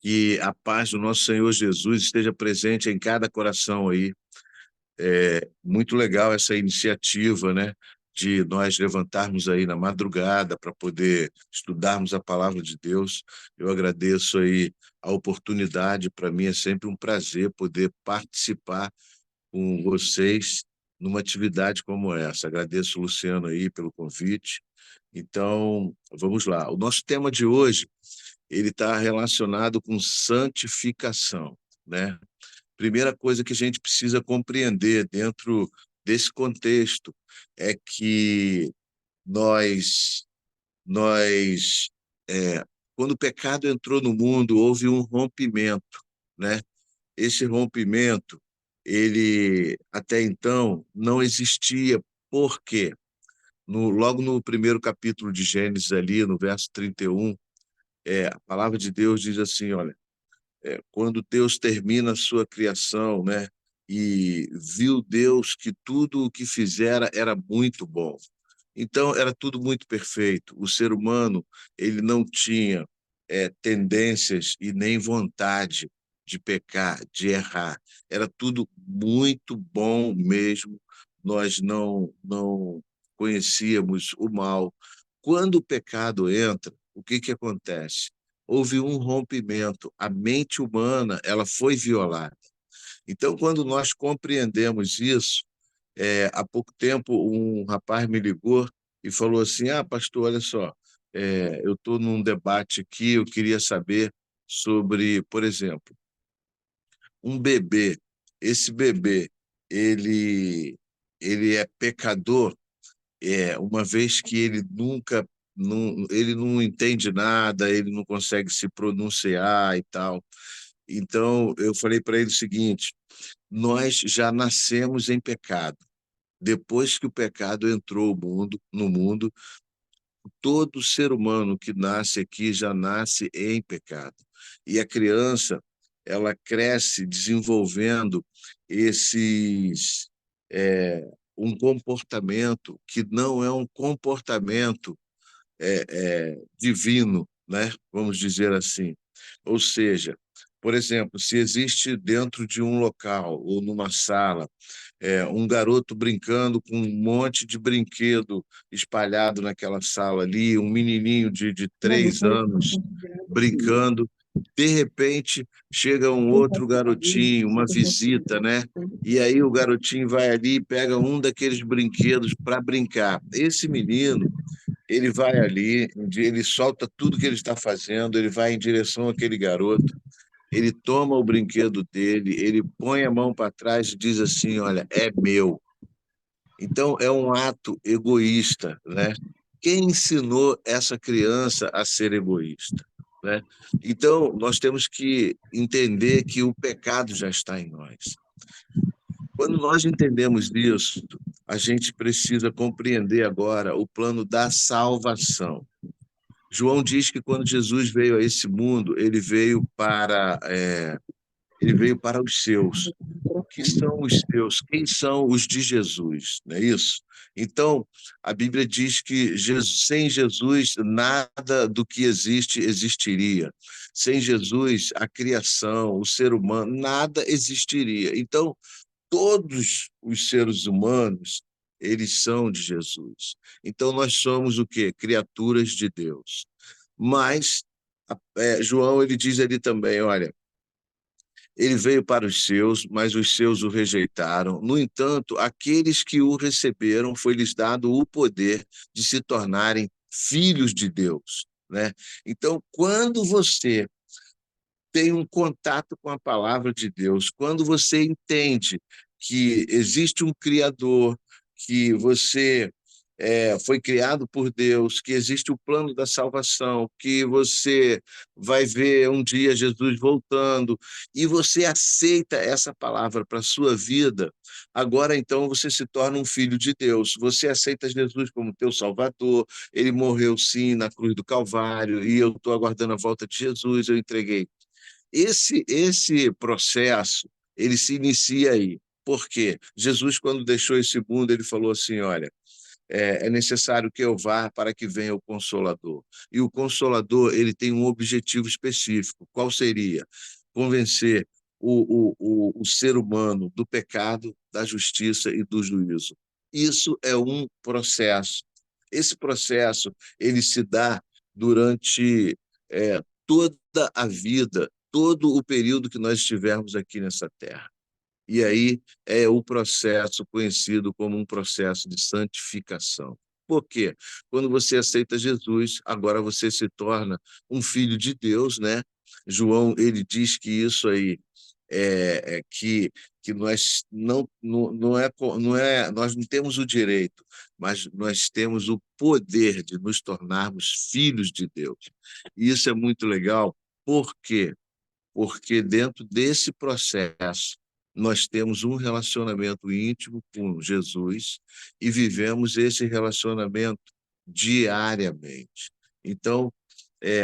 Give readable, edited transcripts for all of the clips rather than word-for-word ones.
Que a paz do nosso Senhor Jesus esteja presente em cada coração aí. É muito legal essa iniciativa, né? De nós levantarmos aí na madrugada para poder estudarmos a palavra de Deus. Eu agradeço aí a oportunidade. Para mim é sempre um prazer poder participar com vocês numa atividade como essa. Agradeço o Luciano aí pelo convite. Então, vamos lá. O nosso tema de hoje, ele está relacionado com santificação, né? Primeira coisa que a gente precisa compreender dentro desse contexto é que nós, nós quando o pecado entrou no mundo, houve um rompimento, né? Esse rompimento, ele até então não existia. Por quê? Logo no primeiro capítulo de Gênesis, ali, no verso 31, a palavra de Deus diz assim, olha, quando Deus termina a sua criação, né? E viu Deus que tudo o que fizera era muito bom. Então, era tudo muito perfeito. O ser humano, ele não tinha tendências e nem vontade de pecar, de errar. Era tudo muito bom mesmo. Nós não conhecíamos o mal. Quando o pecado entra, o que acontece? Houve um rompimento. A mente humana, ela foi violada. Então, quando nós compreendemos isso, há pouco tempo, um rapaz me ligou e falou assim: Ah, pastor, olha só, eu estou num debate aqui, eu queria saber sobre, por exemplo, um bebê. Esse bebê, ele, ele é pecador, uma vez que ele não entende nada, ele não consegue se pronunciar e tal. Então, eu falei para ele o seguinte: nós já nascemos em pecado. Depois que o pecado entrou no mundo, todo ser humano que nasce aqui já nasce em pecado. E a criança, ela cresce desenvolvendo esses um comportamento que não é um comportamento divino, né? Vamos dizer assim. Ou seja, por exemplo, se existe dentro de um local ou numa sala um garoto brincando com um monte de brinquedo espalhado naquela sala ali, um menininho de 3 anos brincando, de repente chega um outro garotinho, uma visita, né? E aí o garotinho vai ali e pega um daqueles brinquedos para brincar. Esse menino, ele vai ali, ele solta tudo que ele está fazendo, ele vai em direção àquele garoto, ele toma o brinquedo dele, ele põe a mão para trás e diz assim: Olha, é meu. Então, é um ato egoísta, né? Quem ensinou essa criança a ser egoísta, né? Então, nós temos que entender que o pecado já está em nós. Quando nós entendemos isso, a gente precisa compreender agora o plano da salvação. João diz que quando Jesus veio a esse mundo, ele veio para os seus. O que são os seus? Quem são os de Jesus? Não é isso? Então, a Bíblia diz que sem Jesus, nada do que existe existiria. Sem Jesus, a criação, o ser humano, nada existiria. Então, todos os seres humanos, eles são de Jesus. Então, nós somos o quê? Criaturas de Deus. Mas, João, ele diz ali também, olha, ele veio para os seus, mas os seus o rejeitaram. No entanto, aqueles que o receberam, foi-lhes dado o poder de se tornarem filhos de Deus, né? Então, quando você tem um contato com a palavra de Deus, quando você entende que existe um Criador, que você foi criado por Deus, que existe o plano da salvação, que você vai ver um dia Jesus voltando, e você aceita essa palavra para a sua vida, agora então você se torna um filho de Deus. Você aceita Jesus como teu Salvador, ele morreu sim na cruz do Calvário, e eu estou aguardando a volta de Jesus, eu entreguei. Esse processo, ele se inicia aí. Por quê? Jesus, quando deixou esse mundo, ele falou assim, olha, é necessário que eu vá para que venha o Consolador. E o Consolador, ele tem um objetivo específico. Qual seria? Convencer o ser humano do pecado, da justiça e do juízo. Isso é um processo. Esse processo, ele se dá durante toda a vida, todo o período que nós estivermos aqui nessa terra. E aí é o processo conhecido como um processo de santificação. Por quê? Quando você aceita Jesus, agora você se torna um filho de Deus, né? João, ele diz que isso aí que nós nós não temos o direito, mas nós temos o poder de nos tornarmos filhos de Deus. E isso é muito legal, por quê? Porque dentro desse processo nós temos um relacionamento íntimo com Jesus e vivemos esse relacionamento diariamente. Então,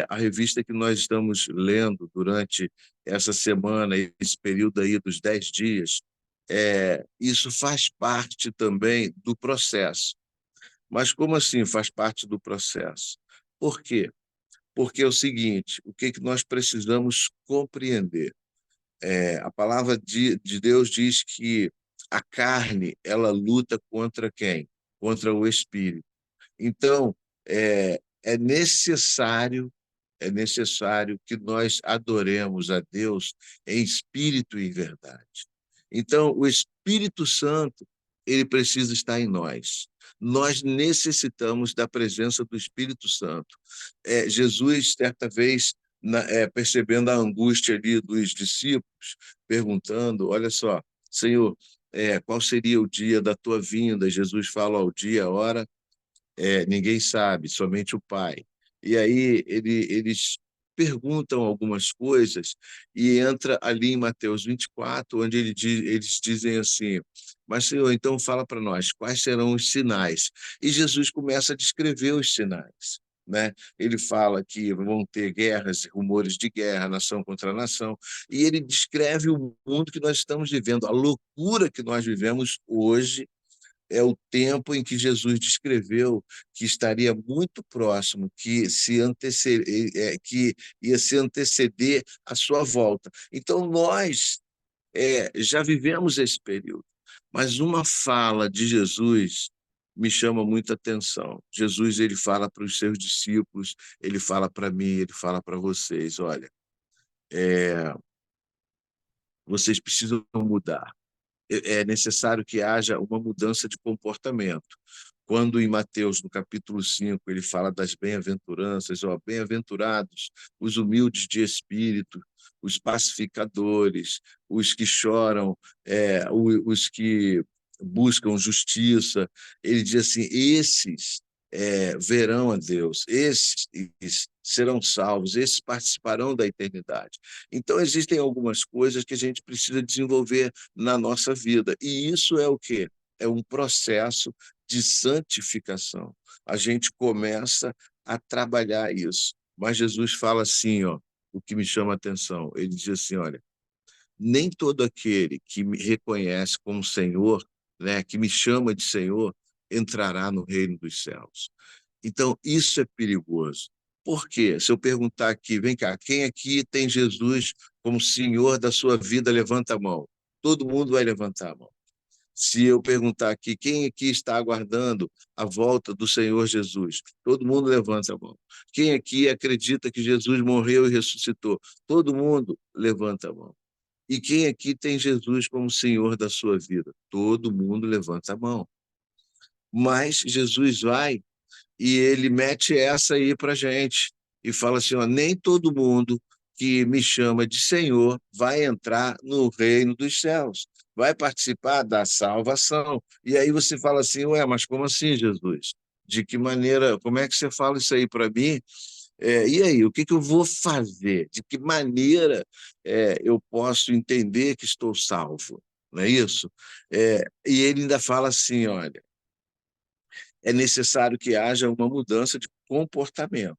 a revista que nós estamos lendo durante essa semana, esse período aí dos 10 dias, isso faz parte também do processo. Mas como assim faz parte do processo? Por quê? Porque é o seguinte, o que nós precisamos compreender? A palavra de Deus diz que a carne, ela luta contra quem? Contra o espírito. Então, é necessário que nós adoremos a Deus em espírito e em verdade. Então, o Espírito Santo, ele precisa estar em nós. Nós necessitamos da presença do Espírito Santo. Jesus, certa vez, percebendo a angústia ali dos discípulos, perguntando, olha só, Senhor, qual seria o dia da tua vinda? Jesus fala, o dia, a hora, ninguém sabe, somente o Pai. E aí eles perguntam algumas coisas e entra ali em Mateus 24, onde eles dizem assim, mas Senhor, então fala para nós, quais serão os sinais? E Jesus começa a descrever os sinais. Né? Ele fala que vão ter guerras, rumores de guerra, nação contra nação, e ele descreve o mundo que nós estamos vivendo, a loucura que nós vivemos hoje, é o tempo em que Jesus descreveu que estaria muito próximo, que ia se anteceder a sua volta. Então, nós já vivemos esse período, mas uma fala de Jesus me chama muita atenção. Jesus, ele fala para os seus discípulos, ele fala para mim, ele fala para vocês, olha, vocês precisam mudar. É necessário que haja uma mudança de comportamento. Quando em Mateus, no capítulo 5, ele fala das bem-aventuranças, ó, bem-aventurados os humildes de espírito, os pacificadores, os que choram, os que buscam justiça. Ele diz assim, esses verão a Deus, esses serão salvos, esses participarão da eternidade. Então, existem algumas coisas que a gente precisa desenvolver na nossa vida, e isso é o quê? É um processo de santificação. A gente começa a trabalhar isso. Mas Jesus fala assim, ó, o que me chama a atenção, ele diz assim, olha, nem todo aquele que me reconhece como Senhor, né, que me chama de Senhor, entrará no reino dos céus. Então, isso é perigoso. Por quê? Se eu perguntar aqui, vem cá, quem aqui tem Jesus como Senhor da sua vida, levanta a mão. Todo mundo vai levantar a mão. Se eu perguntar aqui, quem aqui está aguardando a volta do Senhor Jesus? Todo mundo levanta a mão. Quem aqui acredita que Jesus morreu e ressuscitou? Todo mundo levanta a mão. E quem aqui tem Jesus como Senhor da sua vida? Todo mundo levanta a mão. Mas Jesus vai e ele mete essa aí para a gente e fala assim, ó, nem todo mundo que me chama de Senhor vai entrar no reino dos céus, vai participar da salvação. E aí você fala assim, ué, mas como assim, Jesus? De que maneira, como é que você fala isso aí para mim? E aí, o que eu vou fazer? De que maneira eu posso entender que estou salvo? Não é isso? E ele ainda fala assim, olha, é necessário que haja uma mudança de comportamento,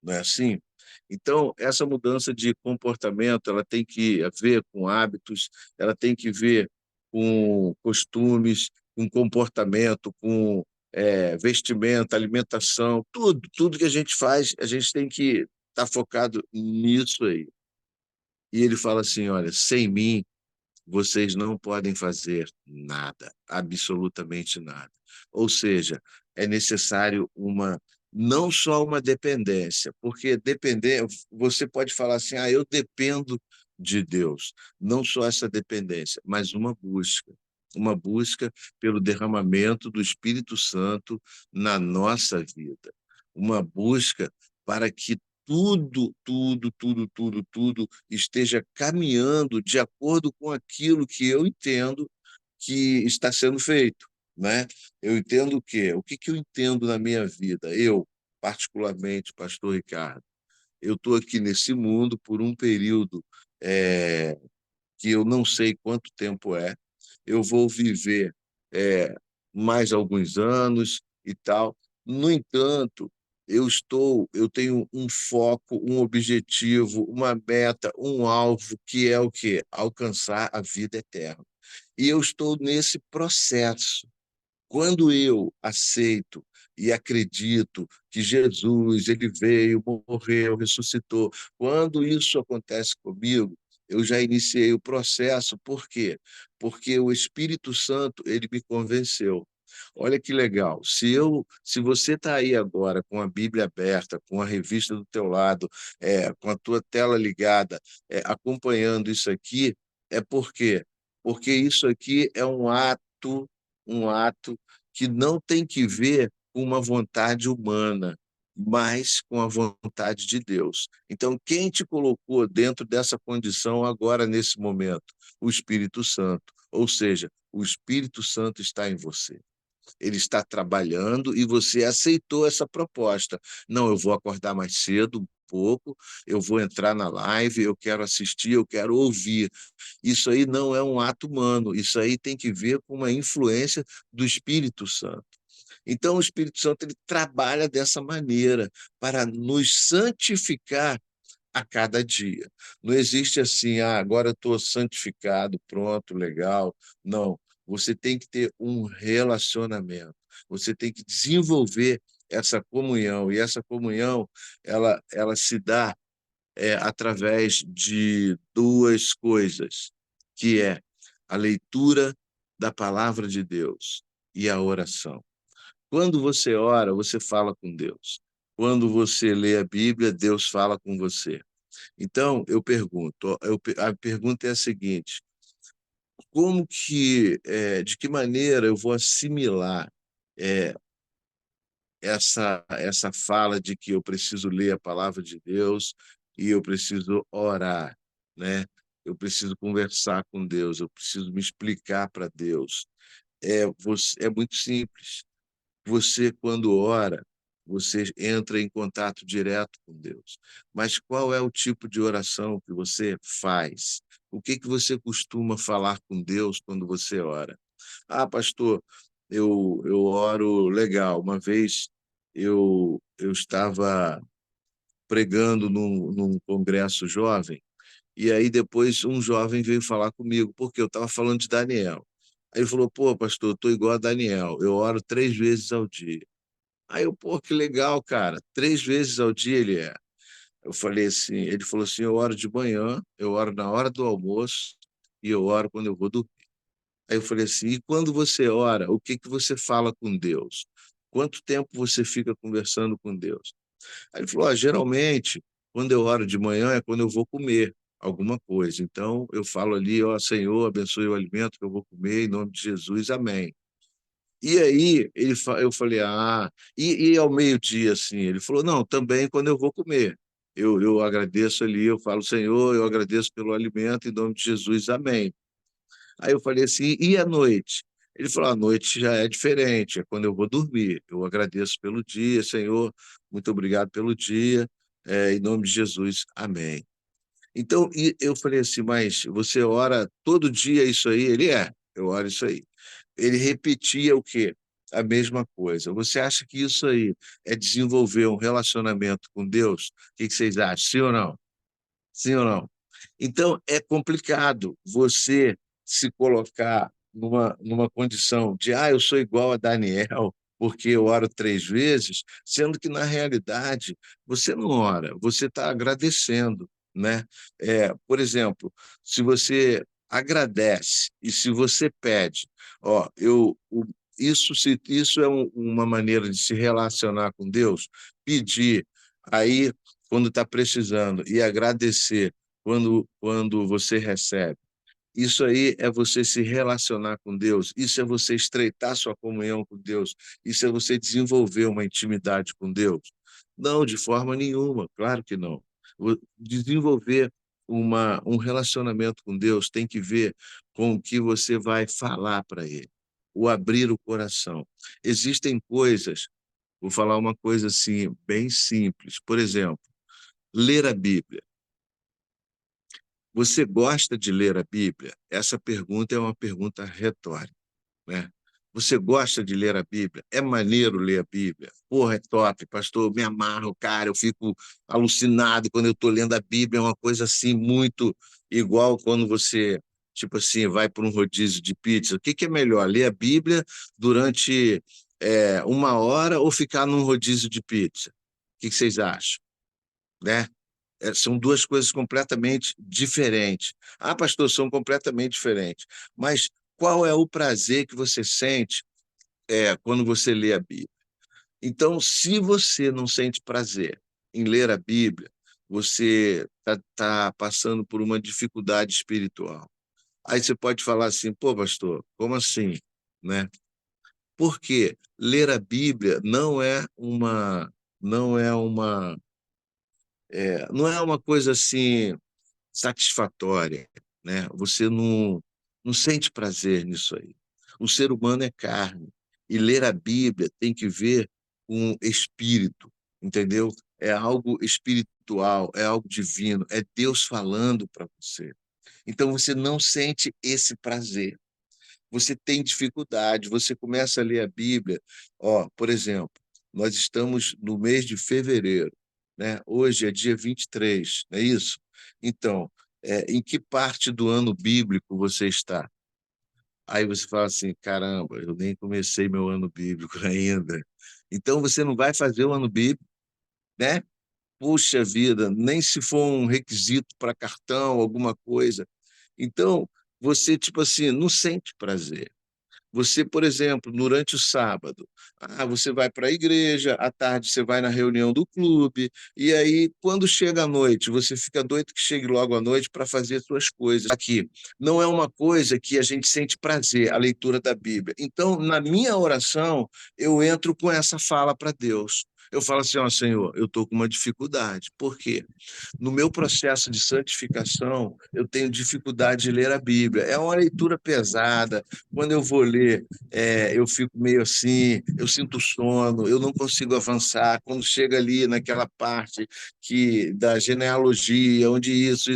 não é assim? Então, essa mudança de comportamento, ela tem que ver com hábitos, ela tem que ver com costumes, com comportamento, vestimenta, alimentação, tudo que a gente faz, a gente tem que estar focado nisso aí. E ele fala assim: olha, sem mim, vocês não podem fazer nada, absolutamente nada. Ou seja, é necessário não só uma dependência, porque depender, você pode falar assim, eu dependo de Deus. Não só essa dependência, mas uma busca pelo derramamento do Espírito Santo na nossa vida, uma busca para que tudo esteja caminhando de acordo com aquilo que eu entendo que está sendo feito, né? Eu entendo o quê? O que que eu entendo na minha vida? Eu, particularmente, pastor Ricardo, eu estou aqui nesse mundo por um período que eu não sei quanto tempo é. Eu vou viver é, mais alguns anos e tal. No entanto, eu tenho um foco, um objetivo, uma meta, um alvo, que é o quê? Alcançar a vida eterna. E eu estou nesse processo. Quando eu aceito e acredito que Jesus, ele veio, morreu, ressuscitou, quando isso acontece comigo, eu já iniciei o processo. Por quê? Porque o Espírito Santo, ele me convenceu. Olha que legal. Se você está aí agora com a Bíblia aberta, com a revista do teu lado, com a tua tela ligada, acompanhando isso aqui, é por quê? Porque isso aqui é um ato que não tem que ver com uma vontade humana, mas com a vontade de Deus. Então, quem te colocou dentro dessa condição agora, nesse momento? O Espírito Santo. Ou seja, o Espírito Santo está em você. Ele está trabalhando e você aceitou essa proposta. Não, eu vou acordar mais cedo, um pouco, eu vou entrar na live, eu quero assistir, eu quero ouvir. Isso aí não é um ato humano, isso aí tem que ver com uma influência do Espírito Santo. Então, o Espírito Santo ele trabalha dessa maneira para nos santificar a cada dia. Não existe assim, agora eu estou santificado, pronto, legal. Não, você tem que ter um relacionamento, você tem que desenvolver essa comunhão, e essa comunhão ela se dá através de duas coisas, que é a leitura da palavra de Deus e a oração. Quando você ora, você fala com Deus. Quando você lê a Bíblia, Deus fala com você. Então, eu pergunto, a pergunta é a seguinte: de que maneira eu vou assimilar é, essa fala de que eu preciso ler a palavra de Deus e eu preciso orar, né? Eu preciso conversar com Deus, eu preciso me explicar para Deus. É muito simples. Você, quando ora, você entra em contato direto com Deus. Mas qual é o tipo de oração que você faz? O que que você costuma falar com Deus quando você ora? Pastor, eu oro legal. Uma vez eu estava pregando num congresso jovem, e aí depois um jovem veio falar comigo, porque eu estava falando de Daniel. Aí ele falou: pô, pastor, eu estou igual a Daniel, eu oro 3 vezes ao dia. Aí eu, pô, que legal, cara. 3 vezes ao dia ele é. Eu falei assim, ele falou assim, eu oro de manhã, eu oro na hora do almoço e eu oro quando eu vou dormir. Aí eu falei assim, e quando você ora, o que que você fala com Deus? Quanto tempo você fica conversando com Deus? Aí ele falou, geralmente, quando eu oro de manhã é quando eu vou comer alguma coisa. Então, eu falo ali, ó, Senhor, abençoe o alimento que eu vou comer, em nome de Jesus, amém. E aí eu falei, e ao meio-dia, assim, ele falou, não, também quando eu vou comer. Eu agradeço ali, eu falo, Senhor, eu agradeço pelo alimento, em nome de Jesus, amém. Aí eu falei assim, e à noite? Ele falou, à noite já é diferente, é quando eu vou dormir. Eu agradeço pelo dia, Senhor, muito obrigado pelo dia, em nome de Jesus, amém. Então, e eu falei assim, mas você ora todo dia isso aí? Ele eu oro isso aí. Ele repetia o quê? A mesma coisa. Você acha que isso aí é desenvolver um relacionamento com Deus? O que vocês acham? Sim ou não? Sim ou não? Então, é complicado você se colocar numa condição de, eu sou igual a Daniel. porque eu oro 3 vezes, sendo que, na realidade, você não ora, você está agradecendo, né? Por exemplo, se você agradece e se você pede, ó, isso é uma maneira de se relacionar com Deus, pedir aí quando está precisando e agradecer quando você recebe. Isso aí é você se relacionar com Deus, isso é você estreitar sua comunhão com Deus, isso é você desenvolver uma intimidade com Deus. Não, de forma nenhuma, claro que não. Desenvolver um relacionamento com Deus tem que ver com o que você vai falar para Ele, o abrir o coração. Existem coisas, vou falar uma coisa assim, bem simples, por exemplo, ler a Bíblia. Você gosta de ler a Bíblia? Essa pergunta é uma pergunta retórica, né? Você gosta de ler a Bíblia? É maneiro ler a Bíblia? Porra, é top, pastor, eu me amarro, cara, eu fico alucinado quando eu estou lendo a Bíblia, é uma coisa assim muito igual quando você, tipo assim, vai para um rodízio de pizza. O que que é melhor, ler a Bíblia durante 1 hora ou ficar num rodízio de pizza? O que que vocês acham, né? São duas coisas completamente diferentes. Ah, pastor, são completamente diferentes. Mas qual é o prazer que você sente quando você lê a Bíblia? Então, se você não sente prazer em ler a Bíblia, você tá passando por uma dificuldade espiritual. Aí você pode falar assim, pô, pastor, como assim? Né? Porque ler a Bíblia não é uma, não é uma coisa assim satisfatória, né? Você não sente prazer nisso aí. O ser humano é carne e ler a Bíblia tem que ver com espírito, entendeu? É algo espiritual, é algo divino, é Deus falando para você. Então você não sente esse prazer. Você tem dificuldade, você começa a ler a Bíblia. Ó, por exemplo, nós estamos no mês de fevereiro, né? Hoje é dia 23, não é isso? Então, em que parte do ano bíblico você está? Aí você fala assim, caramba, eu nem comecei meu ano bíblico ainda. Então você não vai fazer o ano bíblico, né? Puxa vida, nem se for um requisito para cartão, alguma coisa. Então, você, tipo assim, não sente prazer. Você, por exemplo, durante o sábado, você vai para a igreja, à tarde você vai na reunião do clube, e aí, quando chega a noite, você fica doido que chegue logo à noite para fazer suas coisas. Aqui, não é uma coisa que a gente sente prazer, a leitura da Bíblia. Então, na minha oração, eu entro com essa fala para Deus. Eu falo assim, ó, Senhor, eu estou com uma dificuldade. Por quê? No meu processo de santificação, eu tenho dificuldade de ler a Bíblia. É uma leitura pesada, quando eu vou ler, eu fico meio assim, eu sinto sono, eu não consigo avançar. Quando chega ali naquela parte da genealogia, onde isso.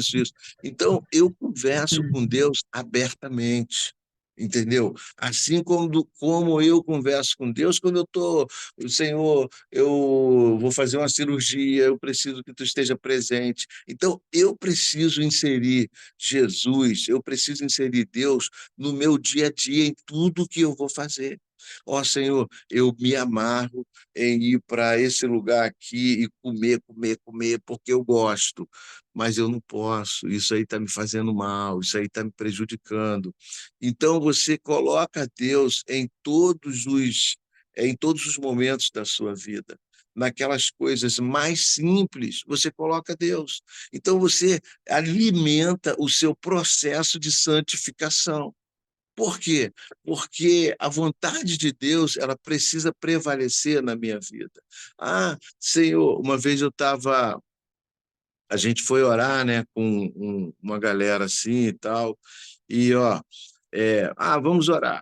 Então, eu converso com Deus abertamente. Entendeu? Assim como eu converso com Deus quando eu estou, Senhor, eu vou fazer uma cirurgia, eu preciso que tu esteja presente. Então, eu preciso inserir Jesus, eu preciso inserir Deus no meu dia a dia, em tudo que eu vou fazer. Ó Senhor, eu me amarro em ir para esse lugar aqui e comer, porque eu gosto, mas eu não posso, isso aí está me fazendo mal, isso aí está me prejudicando. Então você coloca Deus em todos os momentos da sua vida. Naquelas coisas mais simples, você coloca Deus. Então você alimenta o seu processo de santificação. Por quê? Porque a vontade de Deus, ela precisa prevalecer na minha vida. Ah, Senhor, uma vez a gente foi orar, né, com uma galera assim e tal, e ó, vamos orar.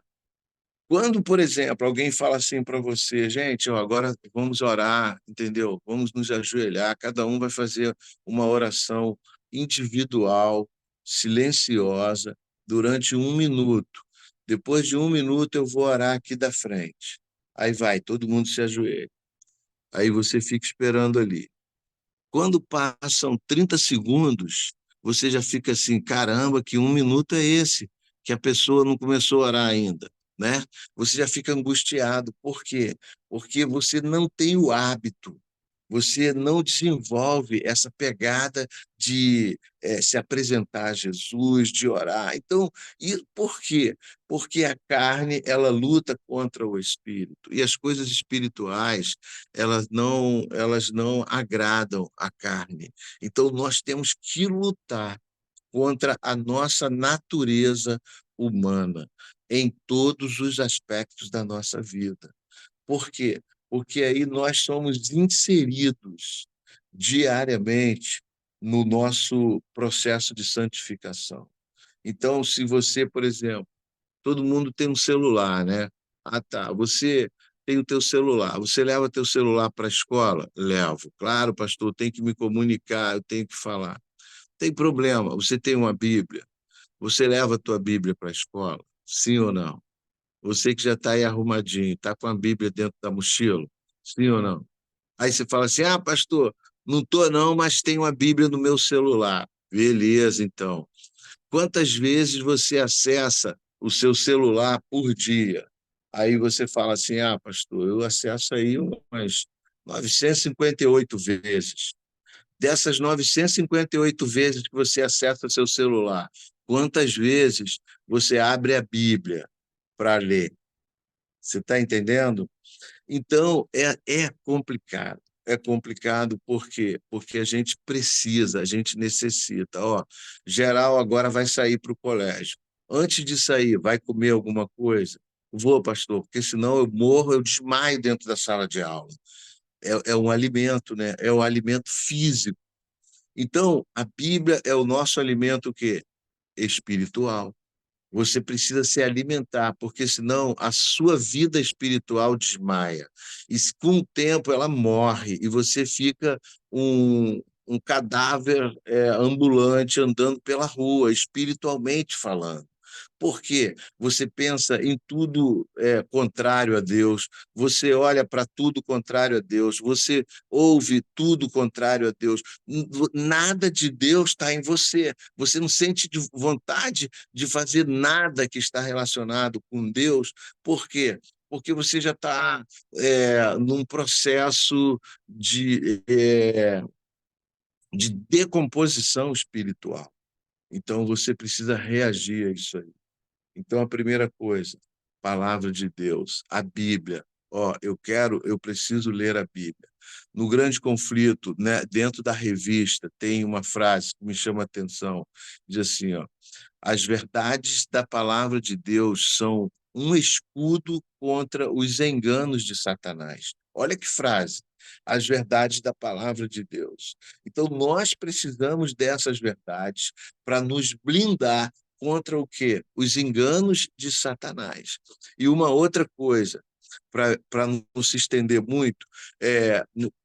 Quando, por exemplo, alguém fala assim para você, gente, ó, agora vamos orar, entendeu? Vamos nos ajoelhar, cada um vai fazer uma oração individual, silenciosa, durante 1 minuto. Depois de 1 minuto, eu vou orar aqui da frente. Aí vai, todo mundo se ajoelha. Aí você fica esperando ali. Quando passam 30 segundos, você já fica assim, caramba, que 1 minuto é esse? Que a pessoa não começou a orar ainda. né? Você já fica angustiado. Por quê? Porque você não tem o hábito, você não desenvolve essa pegada de se apresentar a Jesus, de orar. Então, e por quê? Porque a carne, ela luta contra o espírito, e as coisas espirituais, elas não agradam a carne. Então, nós temos que lutar contra a nossa natureza humana em todos os aspectos da nossa vida. Por quê? Porque aí nós somos inseridos diariamente no nosso processo de santificação. Então, se você, por exemplo, todo mundo tem um celular, né? Ah, tá. Você tem o teu celular. Você leva teu celular para a escola? Levo. Claro, pastor, eu tenho que me comunicar, eu tenho que falar. Tem problema. Você tem uma Bíblia. Você leva a tua Bíblia para a escola? Sim ou não? Você que já está aí arrumadinho, está com a Bíblia dentro da mochila? Sim ou não? Aí você fala assim: ah, pastor, não estou não, mas tenho a Bíblia no meu celular. Beleza, então. Quantas vezes você acessa o seu celular por dia? Aí você fala assim: ah, pastor, eu acesso aí umas 958 vezes. Dessas 958 vezes que você acessa o seu celular, quantas vezes você abre a Bíblia para ler? Você está entendendo? Então, é complicado. É complicado por quê? Porque a gente precisa, a gente necessita. Ó, geral agora vai sair para o colégio. Antes de sair, vai comer alguma coisa? Vou, pastor, porque senão eu morro, eu desmaio dentro da sala de aula. É um alimento, né? É um alimento físico. Então, a Bíblia é o nosso alimento o quê? Espiritual. Você precisa se alimentar, porque senão a sua vida espiritual desmaia. E com o tempo ela morre e você fica um cadáver ambulante andando pela rua, espiritualmente falando. Porque você pensa em tudo contrário a Deus, você olha para tudo contrário a Deus, você ouve tudo contrário a Deus. Nada de Deus está em você. Você não sente vontade de fazer nada que está relacionado com Deus. Por quê? Porque você já está num processo de decomposição espiritual. Então, você precisa reagir a isso aí. Então, a primeira coisa, palavra de Deus, a Bíblia. Ó, eu preciso ler a Bíblia. No Grande Conflito, né, dentro da revista, tem uma frase que me chama a atenção. Diz assim, ó: as verdades da palavra de Deus são um escudo contra os enganos de Satanás. Olha que frase. As verdades da palavra de Deus. Então, nós precisamos dessas verdades para nos blindar contra o quê? Os enganos de Satanás. E uma outra coisa, para não se estender muito,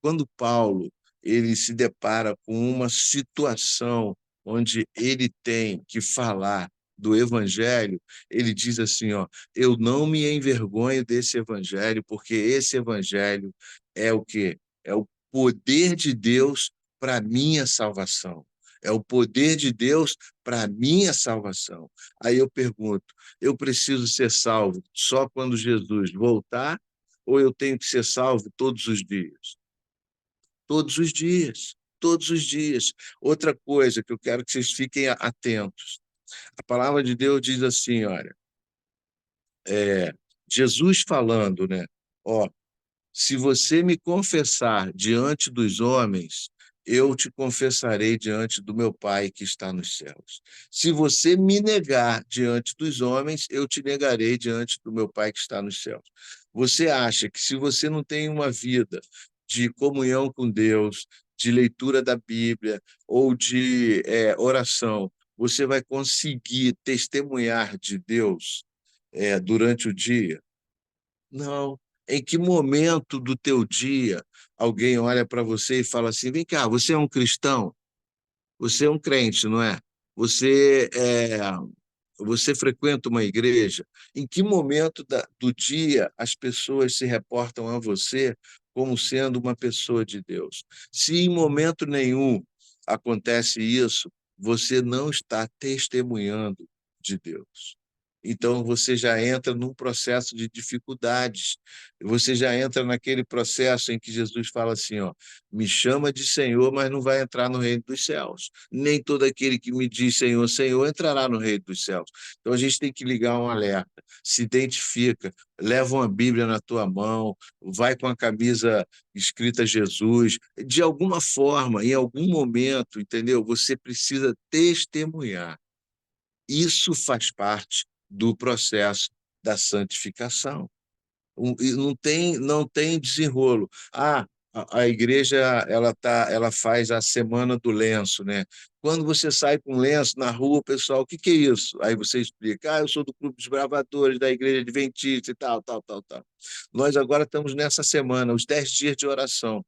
quando Paulo ele se depara com uma situação onde ele tem que falar do evangelho, ele diz assim, ó: eu não me envergonho desse evangelho, porque esse evangelho é o quê? É o poder de Deus para minha salvação. É o poder de Deus para minha salvação. Aí eu pergunto: eu preciso ser salvo só quando Jesus voltar, ou eu tenho que ser salvo todos os dias? Todos os dias, todos os dias. Outra coisa que eu quero que vocês fiquem atentos. A palavra de Deus diz assim, olha, Jesus falando, né? Ó, se você me confessar diante dos homens, eu te confessarei diante do meu Pai que está nos céus. Se você me negar diante dos homens, eu te negarei diante do meu Pai que está nos céus. Você acha que se você não tem uma vida de comunhão com Deus, de leitura da Bíblia ou de oração, você vai conseguir testemunhar de Deus durante o dia? Não. Em que momento do teu dia alguém olha para você e fala assim: vem cá, você é um cristão? Você é um crente, não é? Você você frequenta uma igreja? Em que momento do dia as pessoas se reportam a você como sendo uma pessoa de Deus? Se em momento nenhum acontece isso, você não está testemunhando de Deus. Então, você já entra num processo de dificuldades. Você já entra naquele processo em que Jesus fala assim, ó, me chama de Senhor, mas não vai entrar no reino dos céus. Nem todo aquele que me diz Senhor, Senhor, entrará no reino dos céus. Então, a gente tem que ligar um alerta, se identifica, leva uma Bíblia na tua mão, vai com a camisa escrita Jesus. De alguma forma, em algum momento, entendeu? Você precisa testemunhar. Isso faz parte do processo da santificação. E não tem desenrolo. A igreja ela faz a semana do lenço, né? Quando você sai com lenço na rua, o pessoal, o que que é isso? Aí você explica, eu sou do Clube dos Bravadores, da Igreja Adventista e tal, tal, tal, tal. Nós agora estamos nessa semana, os 10 dias de oração.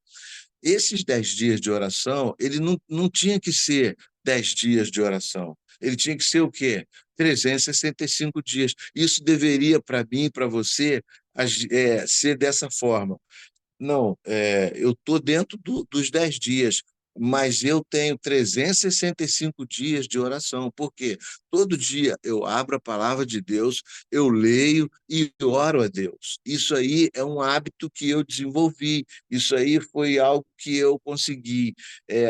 Esses 10 dias de oração, ele não tinha que ser 10 dias de oração. Ele tinha que ser o quê? 365 dias. Isso deveria, para mim e para você, ser dessa forma. Não, eu estou dentro dos 10 dias, mas eu tenho 365 dias de oração, porque todo dia eu abro a palavra de Deus, eu leio e oro a Deus. Isso aí é um hábito que eu desenvolvi, isso aí foi algo que eu consegui,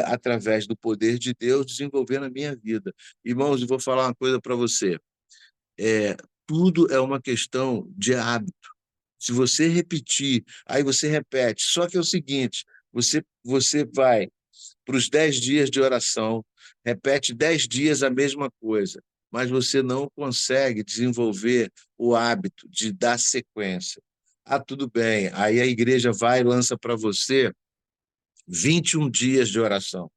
através do poder de Deus, desenvolver na minha vida. Irmãos, eu vou falar uma coisa para você. É, tudo é uma questão de hábito. Se você repetir, aí você repete. Só que é o seguinte: você vai para os 10 dias de oração, repete 10 dias a mesma coisa, mas você não consegue desenvolver o hábito de dar sequência. Tudo bem. Aí a igreja vai e lança para você 21 dias de oração.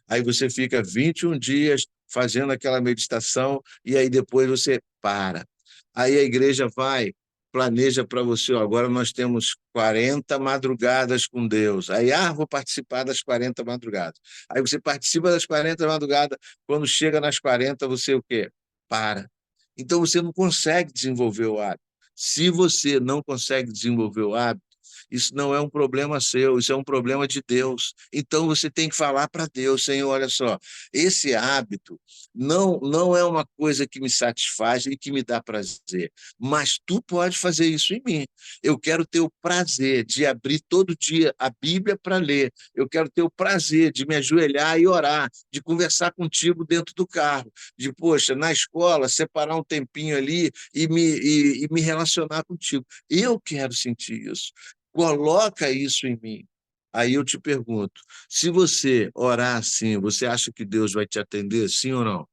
Aí você fica 21 dias fazendo aquela meditação e aí depois você para. Aí a igreja vai, planeja para você, ó, agora nós temos 40 madrugadas com Deus. Aí, vou participar das 40 madrugadas. Aí você participa das 40 madrugadas, quando chega nas 40, você o quê? Para. Então você não consegue desenvolver o hábito. Se você não consegue desenvolver o hábito, isso não é um problema seu, isso é um problema de Deus. Então você tem que falar para Deus, Senhor, olha só, esse hábito não é uma coisa que me satisfaz e que me dá prazer, mas tu pode fazer isso em mim. Eu quero ter o prazer de abrir todo dia a Bíblia para ler. Eu quero ter o prazer de me ajoelhar e orar, de conversar contigo dentro do carro, de, poxa, na escola, separar um tempinho ali e me relacionar contigo. Eu quero sentir isso. Coloca isso em mim. Aí eu te pergunto, se você orar assim, você acha que Deus vai te atender, sim ou não?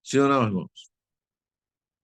Sim ou não, irmão?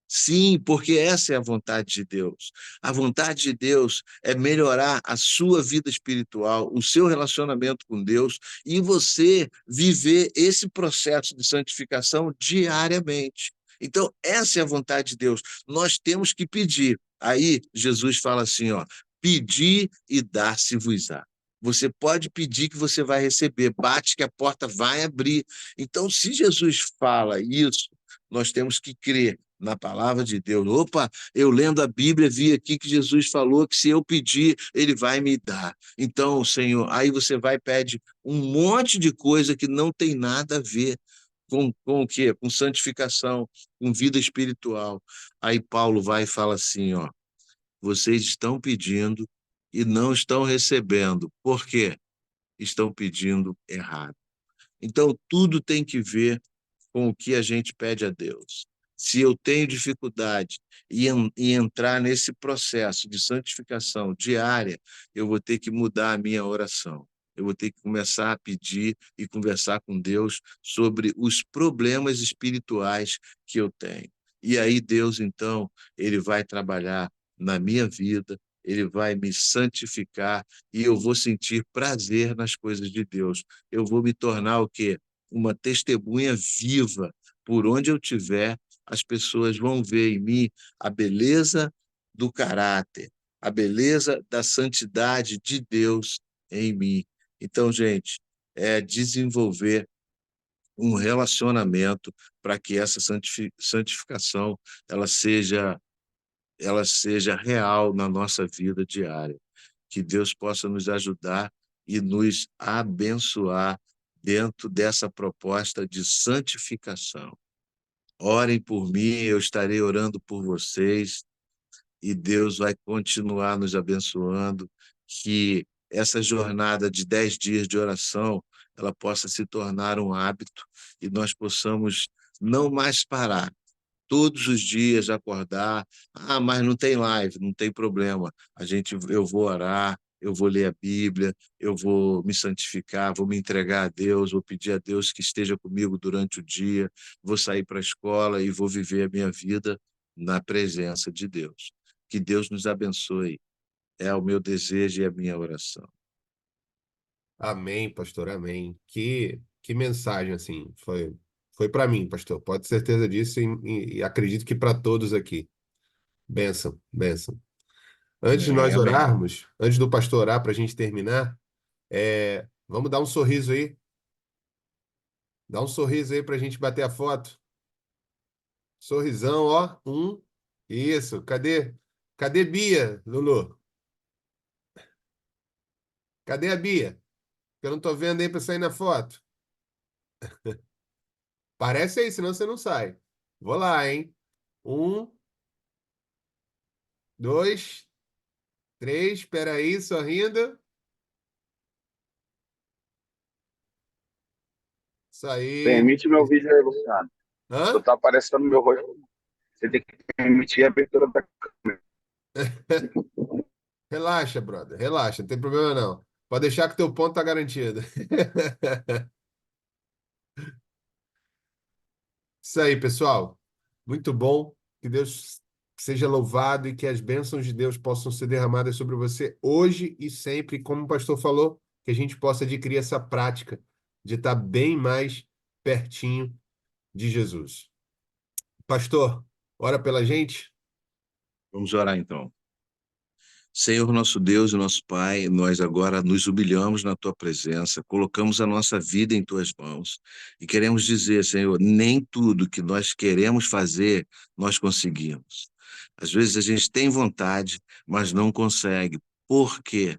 Sim, porque essa é a vontade de Deus. A vontade de Deus é melhorar a sua vida espiritual, o seu relacionamento com Deus e você viver esse processo de santificação diariamente. Então, essa é a vontade de Deus. Nós temos que pedir. Aí, Jesus fala assim, ó, pedir e dar-se-vos-á. Você pode pedir que você vai receber, bate que a porta vai abrir. Então, se Jesus fala isso, nós temos que crer na palavra de Deus. Opa, eu lendo a Bíblia vi aqui que Jesus falou que se eu pedir, ele vai me dar. Então, Senhor, aí você vai e pede um monte de coisa que não tem nada a ver com o quê? Com santificação, com vida espiritual. Aí Paulo vai e fala assim, ó, vocês estão pedindo e não estão recebendo. Por quê? Estão pedindo errado. Então, tudo tem que ver com o que a gente pede a Deus. Se eu tenho dificuldade em entrar nesse processo de santificação diária, eu vou ter que mudar a minha oração. Eu vou ter que começar a pedir e conversar com Deus sobre os problemas espirituais que eu tenho. E aí Deus, então, ele vai trabalhar na minha vida, ele vai me santificar e eu vou sentir prazer nas coisas de Deus. Eu vou me tornar o quê? Uma testemunha viva. Por onde eu estiver, as pessoas vão ver em mim a beleza do caráter, a beleza da santidade de Deus em mim. Então, gente, é desenvolver um relacionamento para que essa santificação ela seja real na nossa vida diária. Que Deus possa nos ajudar e nos abençoar dentro dessa proposta de santificação. Orem por mim, eu estarei orando por vocês e Deus vai continuar nos abençoando, que essa jornada de 10 dias de oração ela possa se tornar um hábito e nós possamos não mais parar, todos os dias acordar, mas não tem live, não tem problema. Eu vou orar, eu vou ler a Bíblia, eu vou me santificar, vou me entregar a Deus, vou pedir a Deus que esteja comigo durante o dia, vou sair para a escola e vou viver a minha vida na presença de Deus. Que Deus nos abençoe. É o meu desejo e a minha oração. Amém, pastor, amém. Que mensagem, assim, foi para mim, pastor. Pode ter certeza disso e acredito que para todos aqui. Bênção, bênção. Antes de Amém, nós amém. orarmos, antes do pastor orar para a gente terminar, vamos dar um sorriso aí. Dá um sorriso aí para a gente bater a foto. Sorrisão, ó. Isso. Cadê Bia, Lulu? Cadê a Bia? Que eu não tô vendo aí para sair na foto. Parece aí, senão você não sai. Vou lá, hein? 1, 2, 3. Espera aí, sorrindo. Isso aí. Permite meu vídeo aí, Luciano. Não Hã? tá aparecendo meu rosto. Você tem que permitir a abertura da câmera. Relaxa, brother. Relaxa, não tem problema não. Pode deixar que teu ponto tá garantido. Isso aí, pessoal. Muito bom. Que Deus seja louvado e que as bênçãos de Deus possam ser derramadas sobre você hoje e sempre. Como o pastor falou, que a gente possa adquirir essa prática de estar bem mais pertinho de Jesus. Pastor, ora pela gente. Vamos orar então. Senhor nosso Deus e nosso Pai, nós agora nos humilhamos na Tua presença, colocamos a nossa vida em Tuas mãos e queremos dizer, Senhor, nem tudo que nós queremos fazer nós conseguimos. Às vezes a gente tem vontade, mas não consegue. Por quê?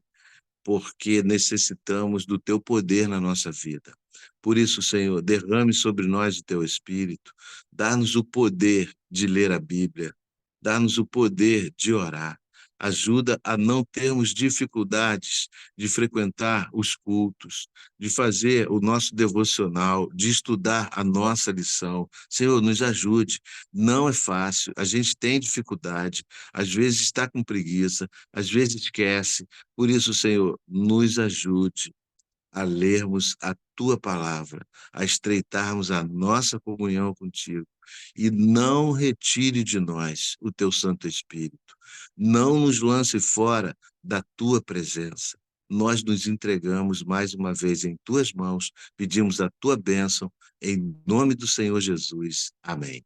Porque necessitamos do Teu poder na nossa vida. Por isso, Senhor, derrame sobre nós o Teu Espírito, dá-nos o poder de ler a Bíblia, dá-nos o poder de orar. Ajuda a não termos dificuldades de frequentar os cultos, de fazer o nosso devocional, de estudar a nossa lição. Senhor, nos ajude. Não é fácil, a gente tem dificuldade, às vezes está com preguiça, às vezes esquece. Por isso, Senhor, nos ajude a lermos a tua palavra, a estreitarmos a nossa comunhão contigo e não retire de nós o teu Santo Espírito. Não nos lance fora da tua presença. Nós nos entregamos mais uma vez em tuas mãos, pedimos a tua bênção, em nome do Senhor Jesus. Amém.